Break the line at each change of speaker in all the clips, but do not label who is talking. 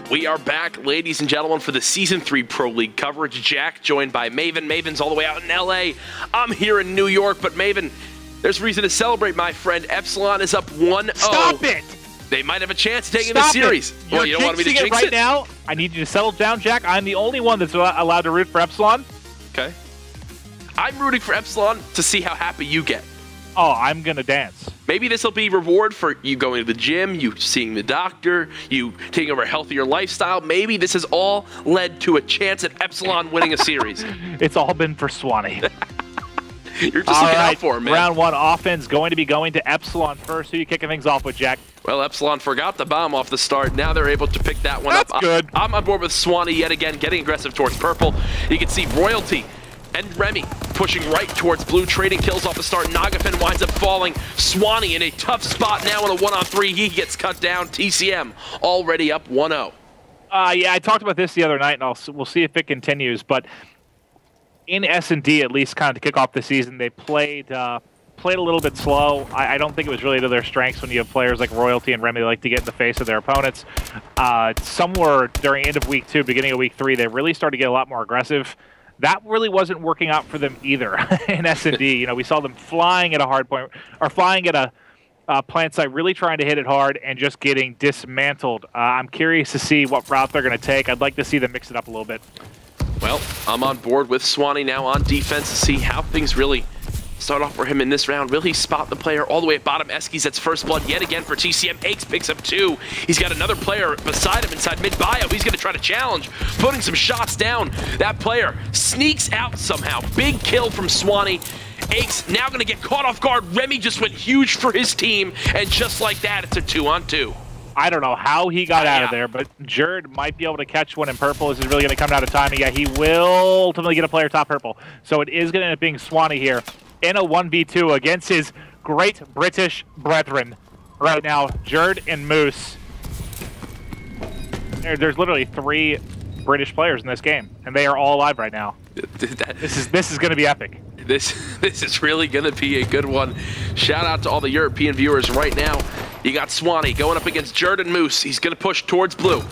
We are back, ladies and gentlemen, for the Season 3 Pro League coverage. Jack joined by Maven. Maven's all the way out in LA. I'm here in New York, but Maven, there's reason to celebrate, my friend. Epsilon is up 1-0.
Stop it!
They might have a chance of taking the series.
Well, you don't want me to jinx it right now? I need you to settle down, Jack. I'm the only one that's allowed to root for Epsilon.
Okay. I'm rooting for Epsilon to see how happy you get.
Oh, I'm going to dance.
Maybe this will be reward for you going to the gym, you seeing the doctor, you taking over a healthier lifestyle. Maybe this has all led to a chance at Epsilon winning a series.
It's all been for Swanee.
You're just looking out for him, man.
Round 1 offense going to be going to Epsilon first. Who are you kicking things off with, Jack?
Well, Epsilon forgot the bomb off the start. Now they're able to pick that one
up. That's good.
I'm on board with Swanee yet again, getting aggressive towards purple. You can see Royalty and Remy pushing right towards blue, trading kills off the start. Nagafin winds up falling. Swanee in a tough spot now in a 1-on-3. He gets cut down. TCM already up 1-0.
Yeah, I talked about this the other night, and we'll see if it continues. But in S&D, at least kind of to kick off the season, they played a little bit slow. I don't think it was really to their strengths when you have players like Royalty and Remy like to get in the face of their opponents. Somewhere during end of week 2, beginning of week 3, they really started to get a lot more aggressive. That really wasn't working out for them either in S&D. You know, we saw them flying at a hard point, or flying at a plant site, really trying to hit it hard and just getting dismantled. I'm curious to see what route they're going to take. I'd like to see them mix it up a little bit.
Well, I'm on board with Swanee now on defense to see how things really start off for him in this round. Will he spot the player all the way at bottom? Eskies, that's first blood yet again for TCM. Aches picks up 2. He's got another player beside him inside mid-bio. He's going to try to challenge, putting some shots down. That player sneaks out somehow. Big kill from Swanee. Aches now going to get caught off guard. Remy just went huge for his team, and just like that, it's a 2-on-2.
I don't know how he got out of there, but Jerd might be able to catch one in purple. This is really going to come down to timing. Yeah, he will ultimately get a player top purple. So it is going to end up being Swanee here in a 1v2 against his great British brethren right now, Jerd and Moose. There's literally 3 British players in this game, and they are all alive right now. This is going to be epic.
This is really going to be a good one. Shout out to all the European viewers right now. You got Swanee going up against Jerd and Moose. He's going to push towards blue.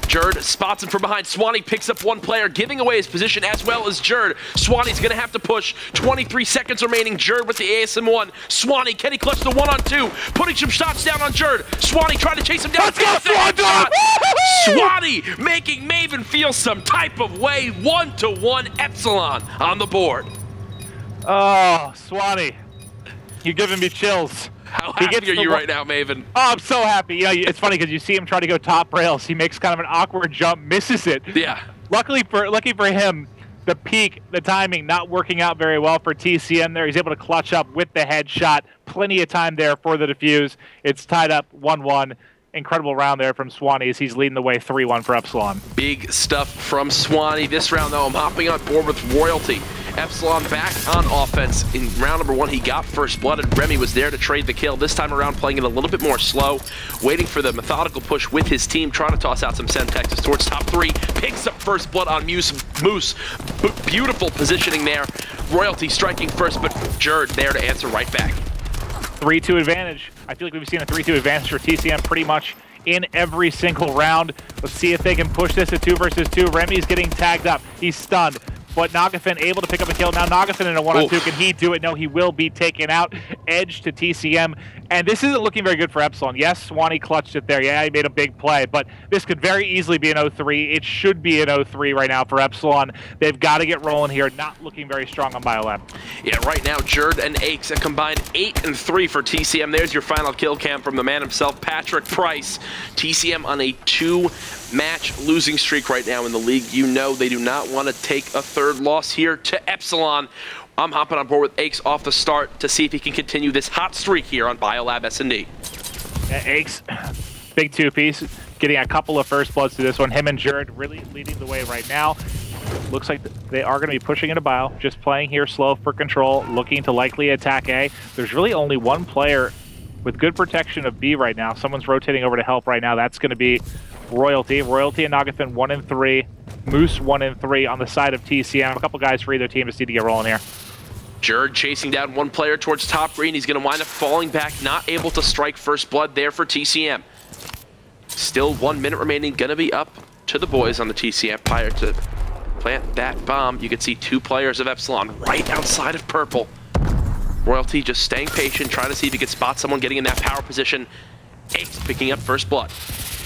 Jerd spots him from behind. Swanee picks up one player, giving away his position as well as Jerd. Swanee's going to have to push. 23 seconds remaining. Jerd with the ASM1. Swanee, can he clutch the 1-on-2? Putting some shots down on Jerd. Swanee trying to chase him down.
Let's go,
Swanee making Maven feel some type of way. 1-1 Epsilon on the board.
Oh, Swanee, you're giving me chills.
How happy are you right now, Maven?
Oh, I'm so happy. Yeah, it's funny because you see him try to go top rails. He makes kind of an awkward jump, misses it.
Yeah.
Lucky for him, the peak, the timing, not working out very well for TCM there. He's able to clutch up with the headshot. Plenty of time there for the defuse. It's tied up 1-1. Incredible round there from Swanee as he's leading the way 3-1 for Epsilon.
Big stuff from Swanee. This round, though, I'm hopping on board with Royalty. Epsilon back on offense. In round number 1, he got first blood, and Remy was there to trade the kill. This time around, playing it a little bit more slow, waiting for the methodical push with his team, trying to toss out some Semtexes towards top 3. Picks up first blood on Moose. Beautiful positioning there. Royalty striking first, but Jerd there to answer right back.
3-2 advantage. I feel like we've seen a 3-2 advantage for TCM pretty much in every single round. Let's see if they can push this to 2 versus 2. Remy's getting tagged up. He's stunned. But Nagafin able to pick up a kill. Now Nagafin in a 1-on-2. Can he do it? No, he will be taken out. Edge to TCM. And this isn't looking very good for Epsilon. Yes, Swanee clutched it there. Yeah, he made a big play. But this could very easily be an 0-3. It should be an 0-3 right now for Epsilon. They've got to get rolling here. Not looking very strong on Biolab. Yeah,
right now, Jerd and Aches, a combined 8-3 for TCM. There's your final kill cam from the man himself, Patrick Price. TCM on a 2-match losing streak right now in the league. You know they do not want to take a third loss here to Epsilon. I'm hopping on board with Aches off the start to see if he can continue this hot streak here on Biolab S&D.
Aches, big 2-piece, getting a couple of first bloods to this one. Him and Jerd really leading the way right now. Looks like they are going to be pushing into Bio, just playing here slow for control, looking to likely attack A. There's really only one player with good protection of B right now. Someone's rotating over to help right now. That's going to be Royalty. Royalty and Nagafin 1-3. Moose 1-3 on the side of TCM. A couple guys for either team just need to get rolling here.
Jerd chasing down one player towards top green. He's going to wind up falling back, not able to strike first blood there for TCM. Still 1 minute remaining. Gonna be up to the boys on the TC Empire to plant that bomb. You can see 2 players of Epsilon right outside of purple. Royalty just staying patient, trying to see if he can spot someone getting in that power position. Ace picking up first blood.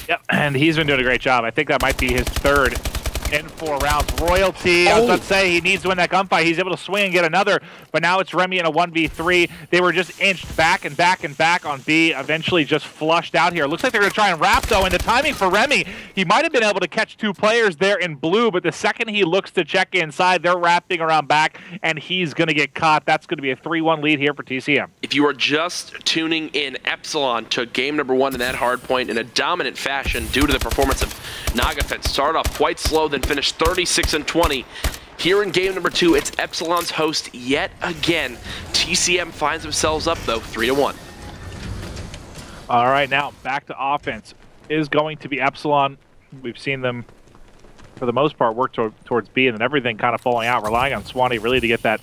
Yep, and he's been doing a great job. I think that might be his 3rd in 4 rounds. Royalty, I was about to say, he needs to win that gunfight. He's able to swing and get another, but now it's Remy in a 1v3. They were just inched back and back and back on B, eventually just flushed out here. Looks like they're going to try and wrap, though, and the timing for Remy, he might have been able to catch 2 players there in blue, but the second he looks to check inside, they're wrapping around back, and he's going to get caught. That's going to be a 3-1 lead here for TCM.
If you are just tuning in, Epsilon took game number 1 in that hard point in a dominant fashion due to the performance of Nagafen. Started off quite slow, then finished 36-20. Here in game number 2, it's Epsilon's host yet again. TCM finds themselves up, though, 3-1.
All right, now back to offense. Is going to be Epsilon. We've seen them, for the most part, work towards B, and then everything kind of falling out, relying on Swanee really to get that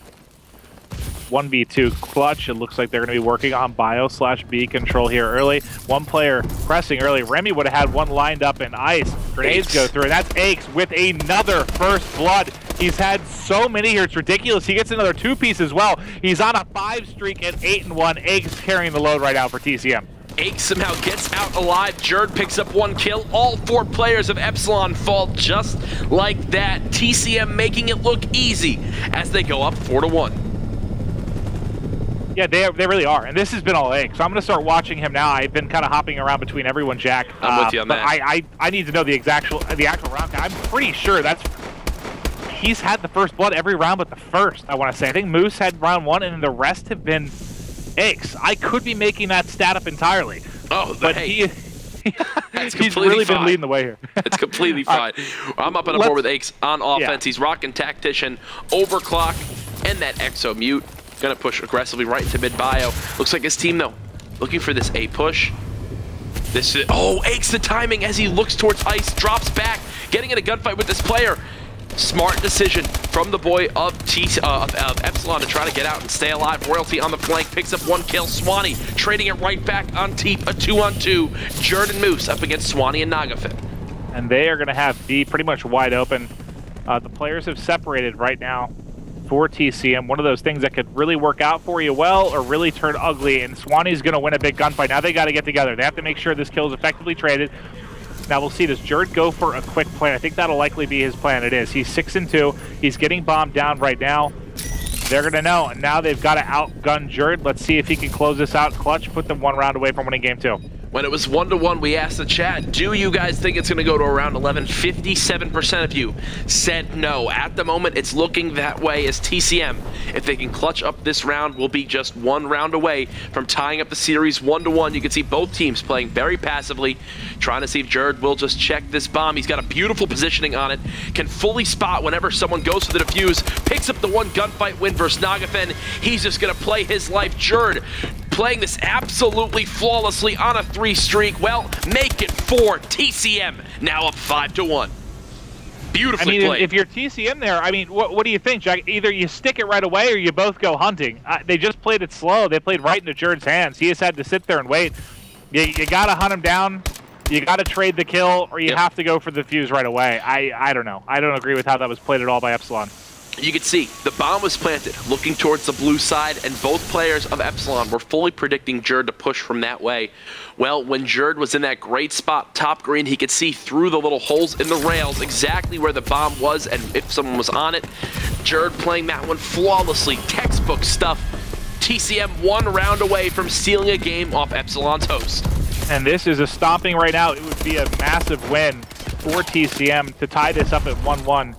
1v2 clutch. It looks like they're going to be working on bio/B control here early. 1 player pressing early. Remy would have had 1 lined up in ice. Grenades go through, and that's Aches with another first blood. He's had so many here, it's ridiculous. He gets another 2-piece as well. He's on a 5 streak at 8-1. Aches carrying the load right now for TCM.
Aches somehow gets out alive. Jerd picks up 1 kill. All 4 players of Epsilon fall just like that. TCM making it look easy as they go up 4-1.
Yeah, they really are, and this has been all Aches. So I'm going to start watching him now. I've been kind of hopping around between everyone, Jack.
I'm with you on that.
I need to know the actual round. I'm pretty sure he's had the first blood every round but the first, I want to say. I think Moose had round 1, and then the rest have been Aches. I could be making that stat up entirely.
Oh,
but
hey.
he's really been leading the way here.
It's completely fine. I'm up on a board with Aches on offense. Yeah. He's rocking Tactician, Overclock, and that Exo Mute. Gonna push aggressively right into mid-bio. Looks like his team, though, looking for this A push. This is, oh, Aches the timing as he looks towards ice, drops back, getting in a gunfight with this player. Smart decision from the boy of Epsilon to try to get out and stay alive. Royalty on the flank, picks up 1 kill. Swanee trading it right back on Teep, a 2-on-2. Jerd and Moose up against Swanee and Nagafen.
And they are gonna have B pretty much wide open. The players have separated right now for TCM. One of those things that could really work out for you well or really turn ugly, and Swanee's going to win a big gunfight. Now they got to get together. They have to make sure this kill is effectively traded. Now we'll see, does Jerd go for a quick play? I think that'll likely be his plan. It is. He's 6-2. He's getting bombed down right now. They're going to know, and now they've got to outgun Jerd. Let's see if he can close this out clutch, put them 1 round away from winning game 2.
When it was 1-1, we asked the chat, do you guys think it's going to go to around 11? 57% of you said no. At the moment, it's looking that way as TCM, if they can clutch up this round, will be just 1 round away from tying up the series 1-1. You can see both teams playing very passively, trying to see if Jerd will just check this bomb. He's got a beautiful positioning on it, can fully spot whenever someone goes for the defuse, picks up the 1 gunfight win versus Nagafen. He's just going to play his life. Jerd playing this absolutely flawlessly on a 3 streak. Well, make it 4. TCM now up 5-1. Beautifully played.
If you're TCM there, I mean, what do you think, Jack? Either you stick it right away or you both go hunting. They just played it slow. They played right into Jerd's hands. He just had to sit there and wait. You got to hunt him down. You got to trade the kill, or you have to go for the fuse right away. I don't know. I don't agree with how that was played at all by Epsilon.
You can see the bomb was planted, looking towards the blue side, and both players of Epsilon were fully predicting Jerd to push from that way. Well, when Jerd was in that great spot, top green, he could see through the little holes in the rails exactly where the bomb was and if someone was on it. Jerd playing that one flawlessly, textbook stuff. TCM 1 round away from stealing a game off Epsilon's host.
And this is a stomping right now. It would be a massive win for TCM to tie this up at 1-1.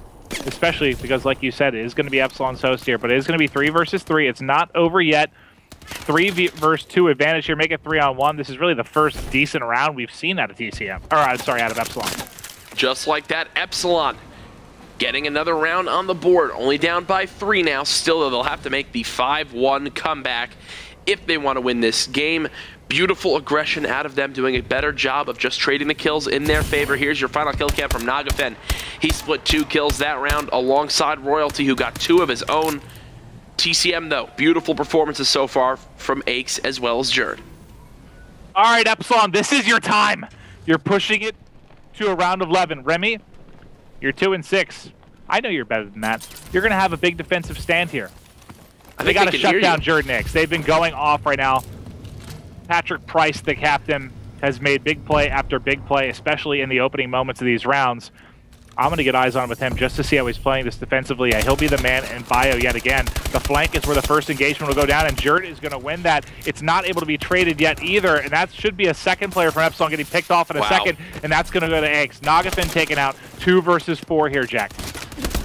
Especially because, like you said, it is going to be Epsilon's host here, but it is going to be 3 versus 3. It's not over yet. 3 versus 2 advantage here. Make it 3-on-1. This is really the first decent round we've seen out of TCM. Or, I'm sorry, out of Epsilon.
Just like that, Epsilon getting another round on the board. Only down by 3 now. Still, they'll have to make the 5-1 comeback if they want to win this game. Beautiful aggression out of them, doing a better job of just trading the kills in their favor. Here's your final kill cam from Nagafen. He split 2 kills that round alongside Royalty, who got 2 of his own. TCM, though, beautiful performances so far from Aches as well as Jerd.
All right, Epsilon, this is your time. You're pushing it to a round of 11. Remy, you're 2-6. I know you're better than that. You're going to have a big defensive stand here. They got to shut down Jerdnix. They've been going off right now. Patrick Price, the captain, has made big play after big play, especially in the opening moments of these rounds. I'm going to get eyes on with him just to see how he's playing this defensively. He'll be the man in bio yet again. The flank is where the first engagement will go down, and Jerd is going to win that. It's not able to be traded yet either, and that should be a second player from Epsilon getting picked off in a second, and that's going to go to Eggs. Nagathon taken out 2 versus 4 here, Jack.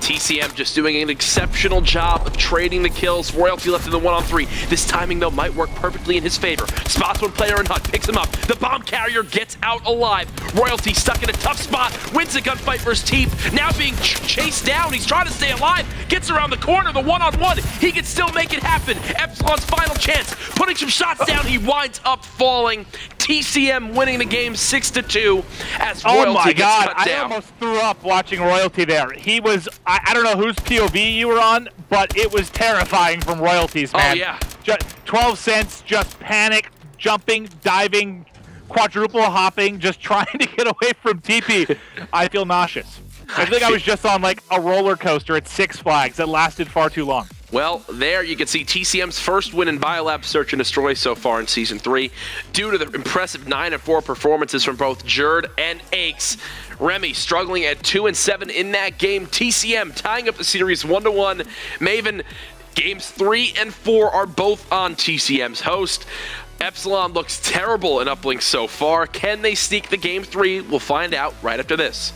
TCM just doing an exceptional job of trading the kills. Royalty left in the 1-on-3. This timing, though, might work perfectly in his favor. Spots one player in Hut, picks him up. The bomb carrier gets out alive. Royalty stuck in a tough spot, wins a gunfight versus Teep. Now being chased down, he's trying to stay alive. Gets around the corner, the 1-on-1. He can still make it happen. Epsilon's final chance, putting some shots down. He winds up falling. TCM winning the game 6-2 as Royalty gets cut down.
I almost threw up watching Royalty there. He was, I don't know whose POV you were on, but it was terrifying from Royalty's, man.
Oh, yeah.
Just 12 cents, just panic, jumping, diving, quadruple hopping, just trying to get away from TP. I feel nauseous. I think I was just on like a roller coaster at Six Flags that lasted far too long.
Well, there you can see TCM's first win in Biolab Search and Destroy so far in Season 3, due to the impressive 9-4 performances from both Jerd and Aches. Remy struggling at 2-7 in that game. TCM tying up the series 1-1. Maven, games 3 and 4 are both on TCM's host. Epsilon looks terrible in Uplink so far. Can they sneak the game 3? We'll find out right after this.